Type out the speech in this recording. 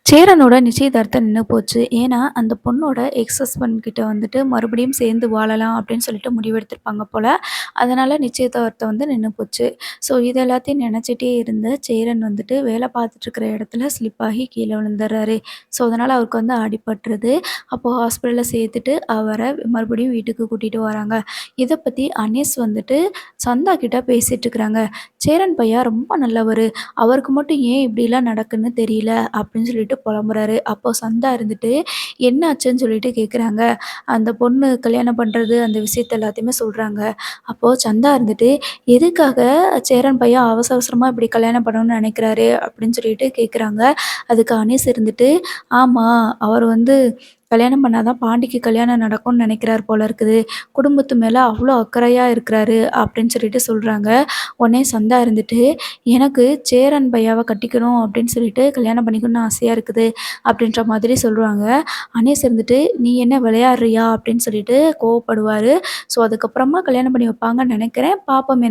சேரனோட நிச்சயதார்த்தம் நின்னு போச்சு. ஏன்னா, அந்த பொண்ணோட எக்ஸ் ஹஸ்பண்ட் கிட்ட வந்துட்டு மறுபடியும் சேர்ந்து வாழலாம் அப்படின்னு சொல்லிட்டு முடிவெடுத்திருப்பாங்க போல. அதனால நிச்சயதார்த்தம் நின்னு போச்சு. ஸோ இது எல்லாத்தையும் நெனச்சிட்டே இருந்த சேரன் வந்துட்டு வேலை பார்த்துட்டு இருக்கிற இடத்துல ஸ்லிப் ஆகி கீழ விழுந்துர்றாரு. ஸோ அதனால அவருக்கு அடிபட்டுருது. அப்போ ஹாஸ்பிட்டல்ல சேர்த்துட்டு அவர மறுபடியும் வீட்டுக்கு கூட்டிட்டு வராங்க. இத பத்தி அனீஸ் வந்துட்டு சந்தா கிட்ட பேசிட்டு இருக்கிறாங்க. "சேரன் பையன் ரொம்ப நல்லவரு. அவருக்கு மட்டும் ஏன் இப்படிலாம் நடக்குன்னு தெரியல" அப்படின்னு சொல்லிட்டு புலம்புறாரு. அப்போ சந்தா இருந்துட்டு, "என்ன ஆச்சுன்னு?" சொல்லிட்டு கேட்குறாங்க. அந்த பொண்ணு கல்யாணம் பண்றது அந்த விஷயத்த எல்லாத்தையுமே சொல்றாங்க. அப்போ சந்தா இருந்துட்டு, "எதுக்காக சேரன் பையன் அவசர அவசரமா இப்படி கல்யாணம் பண்ணணும்னு நெனைக்கிறாரு?" அப்படின்னு சொல்லிட்டு கேட்குறாங்க. அதுக்கு அனீஸ் இருந்துட்டு, "ஆமா, அவர் கல்யாணம் பண்ணா தான் பாண்டிக்கு கல்யாணம் நடக்கும்னு நெனைக்கிறார் போல இருக்குது. குடும்பத்து மேல அவ்ளோ அக்கறையா இருக்கிறாரு." அப்படின்னு சொல்லிட்டு சொல்றாங்க. உடனே சந்தா இருந்துட்டு, "எனக்கு சேரன் பையாவ கட்டிக்கணும் அப்படின்னு சொல்லிட்டு கல்யாணம் பண்ணிக்கணும்னு ஆசையா இருக்குது." அப்படின்ற மாதிரி சொல்லுவாங்க. அனீஸ் இருந்துட்டு, "நீ என்ன விளையாடுறியா?" அப்படின்னு சொல்லிட்டு கோவப்படுவாரு. ஸோ அதுக்கப்புறமா கல்யாணம் பண்ணி வைப்பாங்கன்னு நெனைக்கிறேன். பாப்போம் என்ன